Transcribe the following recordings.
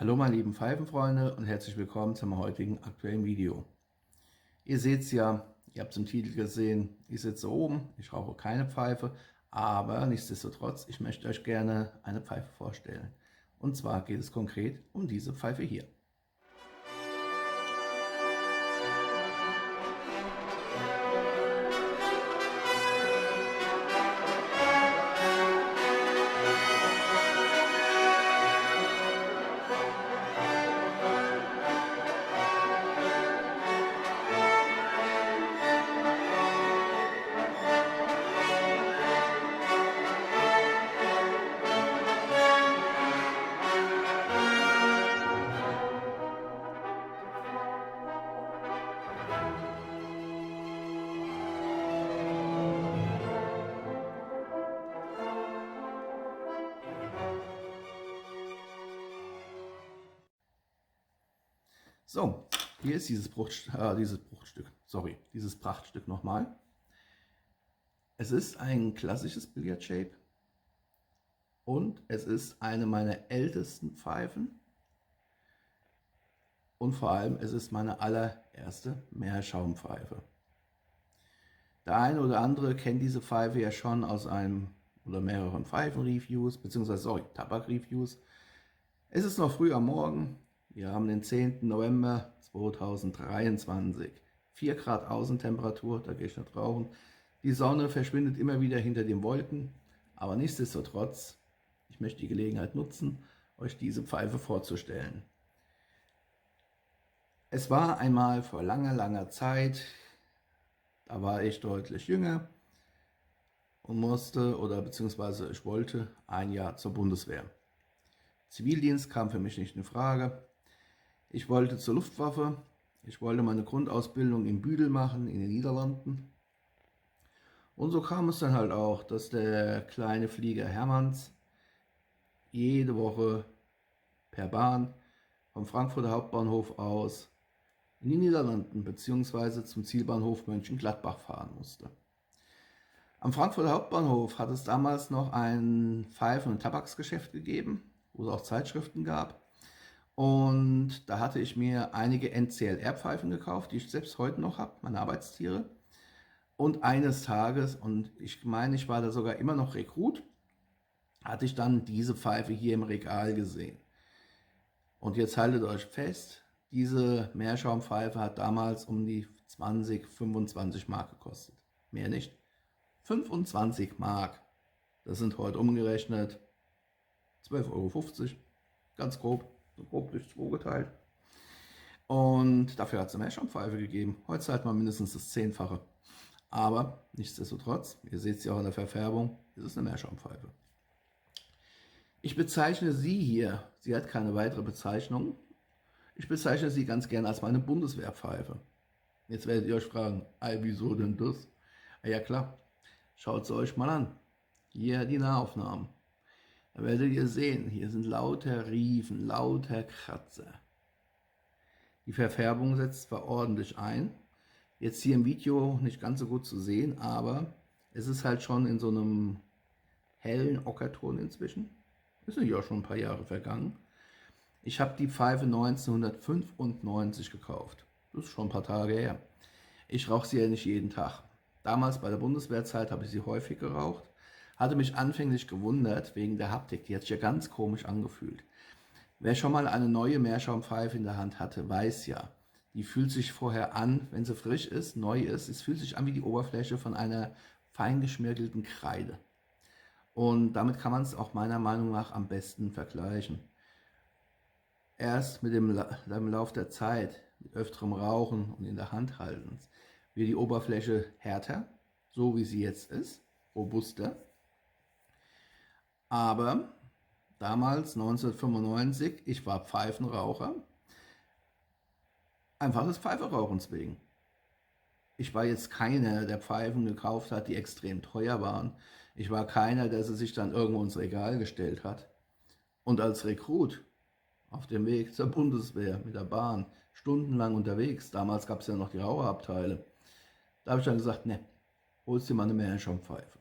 Hallo meine lieben Pfeifenfreunde und herzlich willkommen zum heutigen aktuellen Video. Ihr seht es ja, ihr habt es im Titel gesehen, ich sitze oben, ich rauche keine Pfeife, aber nichtsdestotrotz, ich möchte euch gerne eine Pfeife vorstellen. Und zwar geht es konkret um diese Pfeife hier. So, hier ist dieses Prachtstück nochmal. Es ist ein klassisches Billiard-Shape und es ist eine meiner ältesten Pfeifen und vor allem es ist meine allererste Meerschaumpfeife. Der eine oder andere kennt diese Pfeife ja schon aus einem oder mehreren Pfeifen-Reviews, beziehungsweise Tabak-Reviews. Es ist noch früh am Morgen. Wir haben den 10. November 2023. 4 Grad Außentemperatur, da gehe ich nicht rauchen. Die Sonne verschwindet immer wieder hinter den Wolken, aber nichtsdestotrotz, ich möchte die Gelegenheit nutzen, euch diese Pfeife vorzustellen. Es war einmal vor langer, langer Zeit, da war ich deutlich jünger und musste beziehungsweise ich wollte ein Jahr zur Bundeswehr. Zivildienst kam für mich nicht in Frage. Ich wollte zur Luftwaffe. Ich wollte meine Grundausbildung in Büdel machen, in den Niederlanden. Und so kam es dann halt auch, dass der kleine Flieger Hermanns jede Woche per Bahn vom Frankfurter Hauptbahnhof aus in die Niederlanden bzw. zum Zielbahnhof Mönchengladbach fahren musste. Am Frankfurter Hauptbahnhof hat es damals noch ein Pfeifen- und Tabaksgeschäft gegeben, wo es auch Zeitschriften gab. Und da hatte ich mir einige NCLR-Pfeifen gekauft, die ich selbst heute noch habe, meine Arbeitstiere. Und eines Tages, und ich meine, ich war da sogar immer noch Rekrut, hatte ich dann diese Pfeife hier im Regal gesehen. Und jetzt haltet euch fest, diese Meerschaumpfeife hat damals um die 20, 25 Mark gekostet. Mehr nicht. 25 Mark. Das sind heute umgerechnet 12,50 Euro, ganz grob, so grob durch 2 geteilt. Und dafür hat es eine Meerschaumpfeife gegeben. Heute zahlt man mindestens das 10-fache. Aber nichtsdestotrotz, ihr seht es ja auch in der Verfärbung, ist es eine Meerschaumpfeife. Ich bezeichne sie hier, sie hat keine weitere Bezeichnung, ich bezeichne sie ganz gerne als meine Bundeswehrpfeife. Jetzt werdet ihr euch fragen, wieso denn das? Ja klar, schaut es euch mal an. Hier die Nahaufnahmen. Da werdet ihr sehen, hier sind lauter Riefen, lauter Kratzer. Die Verfärbung setzt zwar ordentlich ein, jetzt hier im Video nicht ganz so gut zu sehen, aber es ist halt schon in so einem hellen Ockerton inzwischen. Ist ja auch schon ein paar Jahre vergangen. Ich habe die Pfeife 1995 gekauft. Das ist schon ein paar Tage her. Ich rauche sie ja nicht jeden Tag. Damals bei der Bundeswehrzeit habe ich sie häufig geraucht. Hatte mich anfänglich gewundert wegen der Haptik. Die hat sich ja ganz komisch angefühlt. Wer schon mal eine neue Meerschaumpfeife in der Hand hatte, weiß ja, die fühlt sich vorher an, wenn sie frisch ist, neu ist, es fühlt sich an wie die Oberfläche von einer fein geschmirgelten Kreide. Und damit kann man es auch meiner Meinung nach am besten vergleichen. Erst mit dem Lauf der Zeit, mit öfterem Rauchen und in der Hand haltens, wird die Oberfläche härter, so wie sie jetzt ist, robuster. Aber damals, 1995, ich war Pfeifenraucher, einfach des Pfeifenrauchens wegen. Ich war jetzt keiner, der Pfeifen gekauft hat, die extrem teuer waren. Ich war keiner, der sie sich dann irgendwo ins Regal gestellt hat. Und als Rekrut auf dem Weg zur Bundeswehr mit der Bahn, stundenlang unterwegs, damals gab es ja noch die Raucherabteile, da habe ich dann gesagt, ne, holst dir mal eine Meerschaumpfeife.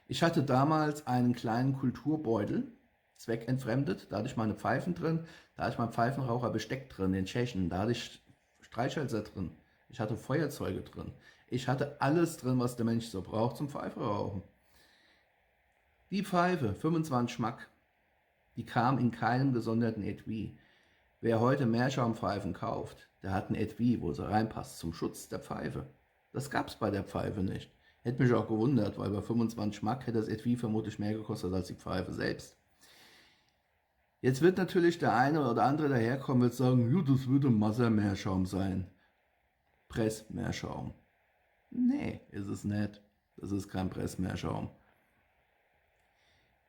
Ich hatte damals einen kleinen Kulturbeutel, zweckentfremdet. Da hatte ich meine Pfeifen drin, da hatte ich mein Pfeifenraucherbesteck drin, den Tschechen, da hatte ich Streichhölzer drin, ich hatte Feuerzeuge drin. Ich hatte alles drin, was der Mensch so braucht zum Pfeiferauchen. Die Pfeife, 25 Schmack, die kam in keinem gesonderten Etui. Wer heute Meerschaumpfeifen kauft, der hat ein Etui, wo sie reinpasst, zum Schutz der Pfeife. Das gab es bei der Pfeife nicht. Hätte mich auch gewundert, weil bei 25 Mark hätte das Etui vermutlich mehr gekostet als die Pfeife selbst. Jetzt wird natürlich der eine oder andere daherkommen und wird sagen, das würde Masser-Meerschaum sein. Pressmeerschaum. Nee, ist es nicht. Das ist kein Pressmeerschaum.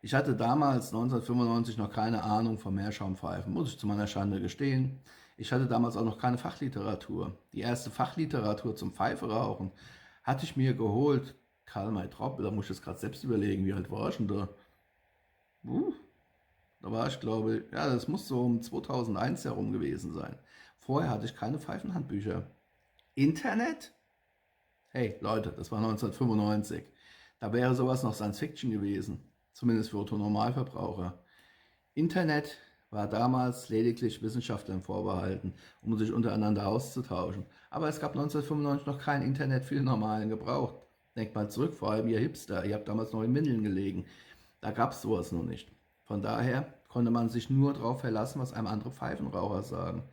Ich hatte damals 1995 noch keine Ahnung von Meerschaumpfeifen, muss ich zu meiner Schande gestehen. Ich hatte damals auch noch keine Fachliteratur. Die erste Fachliteratur zum Pfeiferauchen hatte ich mir geholt. Karl May Tropp, da muss ich jetzt gerade selbst überlegen, wie alt war ich denn da? Da war ich, glaube ich, ja, das muss so um 2001 herum gewesen sein. Vorher hatte ich keine Pfeifenhandbücher. Internet? Hey Leute, das war 1995. Da wäre sowas noch Science Fiction gewesen. Zumindest für Otto-Normalverbraucher. Internet war damals lediglich Wissenschaftlern vorbehalten, um sich untereinander auszutauschen. Aber es gab 1995 noch kein Internet für den normalen Gebrauch. Denkt mal zurück, vor allem ihr Hipster, ihr habt damals noch in Windeln gelegen. Da gab es sowas noch nicht. Von daher konnte man sich nur darauf verlassen, was einem andere Pfeifenraucher sagen.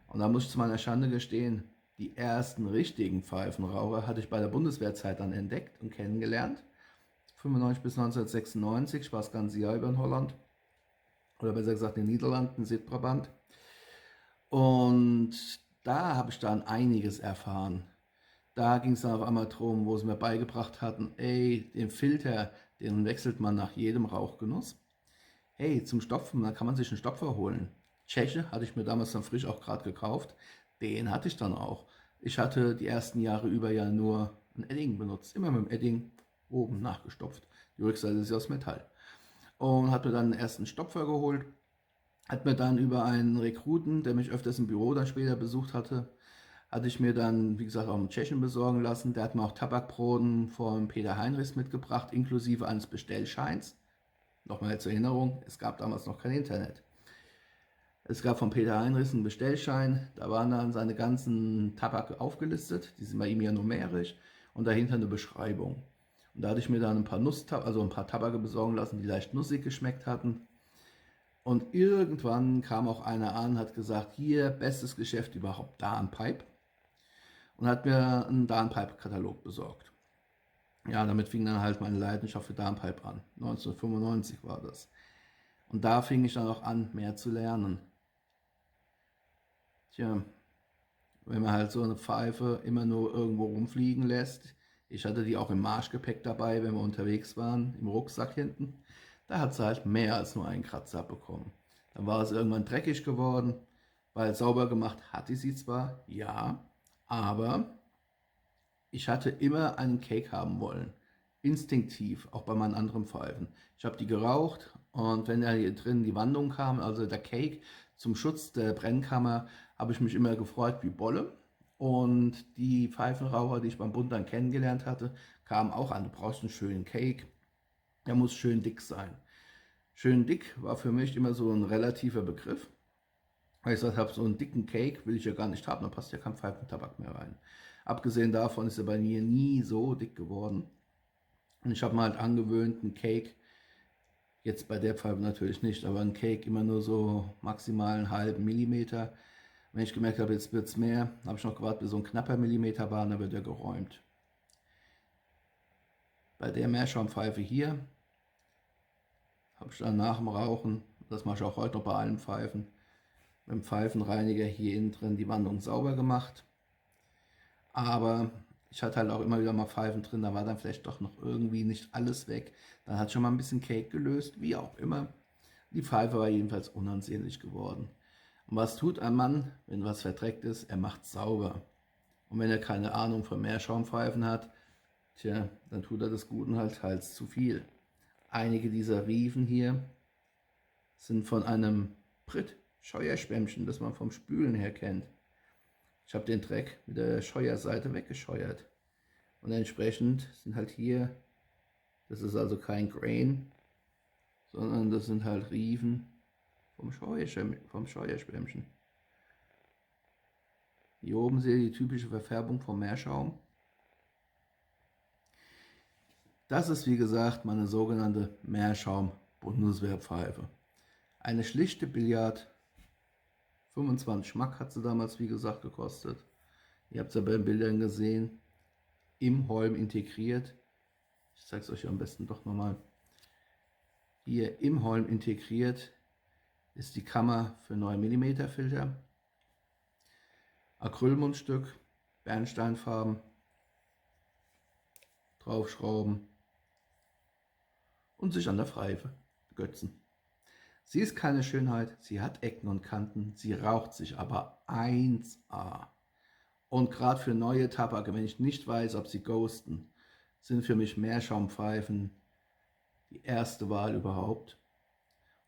Und da muss ich zu meiner Schande gestehen, die ersten richtigen Pfeifenraucher hatte ich bei der Bundeswehrzeit dann entdeckt und kennengelernt. 95 bis 1996, ich war das ganze Jahr über in Holland, oder besser gesagt in den Niederlanden, Südbrabant. Und da habe ich dann einiges erfahren. Da ging es dann auf einmal darum, wo sie mir beigebracht hatten, ey, den Filter, den wechselt man nach jedem Rauchgenuss. Hey, zum Stopfen, da kann man sich einen Stopfer holen. Tscheche hatte ich mir damals dann frisch auch gerade gekauft. Den hatte ich dann auch. Ich hatte die ersten Jahre über ja nur ein Edding benutzt. Immer mit dem Edding oben nachgestopft. Die Rückseite ist ja aus Metall. Und hat mir dann einen ersten Stopfer geholt. Hat mir dann über einen Rekruten, der mich öfters im Büro dann später besucht hatte, hatte ich mir dann, wie gesagt, auch einen Tschechen besorgen lassen. Der hat mir auch Tabakbroten von Peter Heinrichs mitgebracht, inklusive eines Bestellscheins. Nochmal zur Erinnerung, es gab damals noch kein Internet. Es gab von Peter Heinrichs einen Bestellschein, da waren dann seine ganzen Tabak aufgelistet, die sind bei ihm ja numerisch, und dahinter eine Beschreibung. Und da hatte ich mir dann ein paar Tabake besorgen lassen, die leicht nussig geschmeckt hatten. Und irgendwann kam auch einer an, hat gesagt, hier, bestes Geschäft überhaupt, Daan-Pipe. Und hat mir einen Daan-Pipe-Katalog besorgt. Ja, damit fing dann halt meine Leidenschaft für Daan-Pipe an. 1995 war das. Und da fing ich dann auch an, mehr zu lernen. Tja, wenn man halt so eine Pfeife immer nur irgendwo rumfliegen lässt, ich hatte die auch im Marschgepäck dabei, wenn wir unterwegs waren, im Rucksack hinten, da hat sie halt mehr als nur einen Kratzer bekommen. Dann war es irgendwann dreckig geworden, weil sauber gemacht hatte sie zwar, ja, aber ich hatte immer einen Cake haben wollen. Instinktiv, auch bei meinen anderen Pfeifen. Ich habe die geraucht und wenn da hier drin die Wandung kam, also der Cake zum Schutz der Brennkammer, habe ich mich immer gefreut wie Bolle. Und die Pfeifenraucher, die ich beim Bund dann kennengelernt hatte, kamen auch an, du brauchst einen schönen Cake, der muss schön dick sein. Schön dick war für mich immer so ein relativer Begriff. Weil ich gesagt habe, so einen dicken Cake will ich ja gar nicht haben, da passt ja kein Pfeifentabak mehr rein. Abgesehen davon ist er bei mir nie so dick geworden. Und ich habe mir halt angewöhnt, einen Cake, jetzt bei der Pfeife natürlich nicht, aber ein Cake immer nur so maximal einen halben Millimeter. Wenn ich gemerkt habe, jetzt wird es mehr, habe ich noch gewartet, bis so ein knapper Millimeter war, dann wird er geräumt. Bei der Meerschaumpfeife hier habe ich dann nach dem Rauchen, das mache ich auch heute noch bei allen Pfeifen, mit dem Pfeifenreiniger hier innen drin die Wandung sauber gemacht. Aber ich hatte halt auch immer wieder mal Pfeifen drin, da war dann vielleicht doch noch irgendwie nicht alles weg. Dann hat schon mal ein bisschen Cake gelöst, wie auch immer. Die Pfeife war jedenfalls unansehnlich geworden. Und was tut ein Mann, wenn was verdreckt ist? Er macht sauber. Und wenn er keine Ahnung von Meerschaumpfeifen hat, tja, dann tut er des Guten halt teils zu viel. Einige dieser Riefen hier sind von einem Brit-Scheuerschwämmchen, das man vom Spülen her kennt. Ich habe den Dreck mit der Scheuerseite weggescheuert. Und entsprechend sind halt hier, das ist also kein Grain, sondern das sind halt Riefen vom Scheuerschwämmchen. Hier oben seht ihr die typische Verfärbung vom Meerschaum. Das ist wie gesagt meine sogenannte Meerschaum-Bundeswehrpfeife. Eine schlichte Billard, 25 Schmack hat sie damals wie gesagt gekostet. Ihr habt es ja bei den Bildern gesehen, im Holm integriert. Ich zeige es euch am besten doch nochmal. Hier im Holm integriert ist die Kammer für 9 mm Filter, Acrylmundstück, Bernsteinfarben, draufschrauben und sich an der Pfeife götzen. Sie ist keine Schönheit, sie hat Ecken und Kanten, sie raucht sich aber 1A. Und gerade für neue Tabake, wenn ich nicht weiß, ob sie ghosten, sind für mich Meerschaumpfeifen die erste Wahl überhaupt.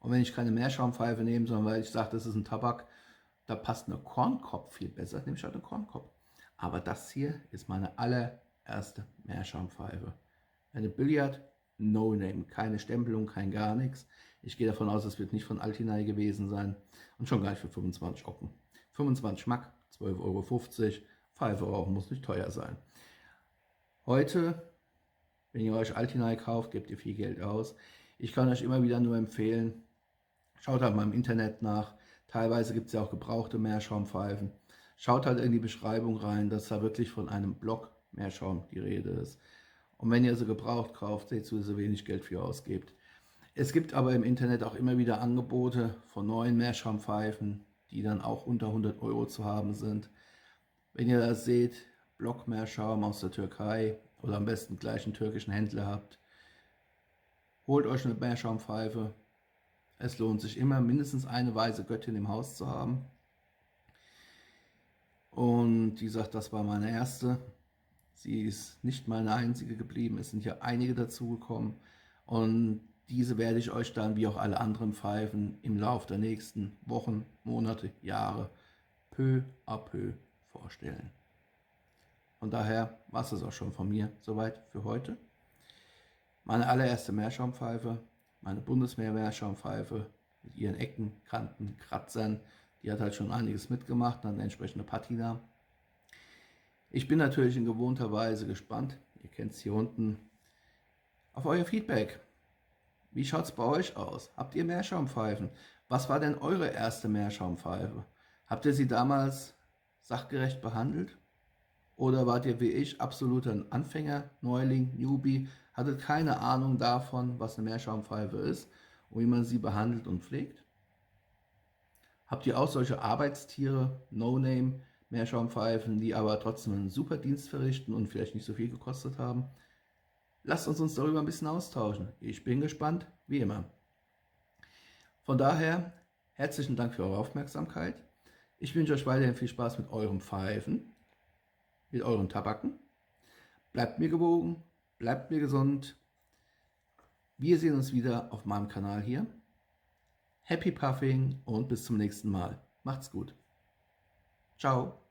Und wenn ich keine Meerschaumpfeife nehme, sondern weil ich sage, das ist ein Tabak, da passt eine Kornkopf viel besser, nehme ich halt eine Kornkopf. Aber das hier ist meine allererste Meerschaumpfeife. Eine Billard No Name, keine Stempelung, kein gar nichts. Ich gehe davon aus, es wird nicht von Altinai gewesen sein und schon gar nicht für 25 Ocken. 25 Schmack, 12,50 €, Pfeife rauchen muss nicht teuer sein. Heute, wenn ihr euch Altinai kauft, gebt ihr viel Geld aus. Ich kann euch immer wieder nur empfehlen, schaut halt mal im Internet nach. Teilweise gibt es ja auch gebrauchte Meerschaumpfeifen. Schaut halt in die Beschreibung rein, dass da wirklich von einem Block Meerschaum die Rede ist. Und wenn ihr sie gebraucht kauft, seht ihr, so wenig Geld für ausgebt. Es gibt aber im Internet auch immer wieder Angebote von neuen Meerschaumpfeifen, die dann auch unter 100 € zu haben sind. Wenn ihr das seht, Block-Meerschaum aus der Türkei oder am besten gleich einen türkischen Händler habt, holt euch eine Meerschaumpfeife. Es lohnt sich immer, mindestens eine weise Göttin im Haus zu haben. Und wie gesagt, das war meine erste. Sie ist nicht meine einzige geblieben, es sind ja einige dazugekommen. Und diese werde ich euch dann, wie auch alle anderen Pfeifen, im Laufe der nächsten Wochen, Monate, Jahre peu à peu vorstellen. Von daher war es das auch schon von mir soweit für heute. Meine allererste Meerschaumpfeife, meine Bundeswehr-Meerschaumpfeife mit ihren Ecken, Kanten, Kratzern. Die hat halt schon einiges mitgemacht, dann eine entsprechende Patina. Ich bin natürlich in gewohnter Weise gespannt, ihr kennt es hier unten, auf euer Feedback. Wie schaut es bei euch aus? Habt ihr Meerschaumpfeifen? Was war denn eure erste Meerschaumpfeife? Habt ihr sie damals sachgerecht behandelt? Oder wart ihr wie ich absoluter Anfänger, Neuling, Newbie, hattet keine Ahnung davon, was eine Meerschaumpfeife ist und wie man sie behandelt und pflegt? Habt ihr auch solche Arbeitstiere, No-Name, Meerschaumpfeifen, die aber trotzdem einen super Dienst verrichten und vielleicht nicht so viel gekostet haben? Lasst uns darüber ein bisschen austauschen. Ich bin gespannt, wie immer. Von daher, herzlichen Dank für eure Aufmerksamkeit. Ich wünsche euch weiterhin viel Spaß mit euren Pfeifen, mit euren Tabaken. Bleibt mir gewogen, bleibt mir gesund. Wir sehen uns wieder auf meinem Kanal hier. Happy Puffing und bis zum nächsten Mal. Macht's gut. Ciao.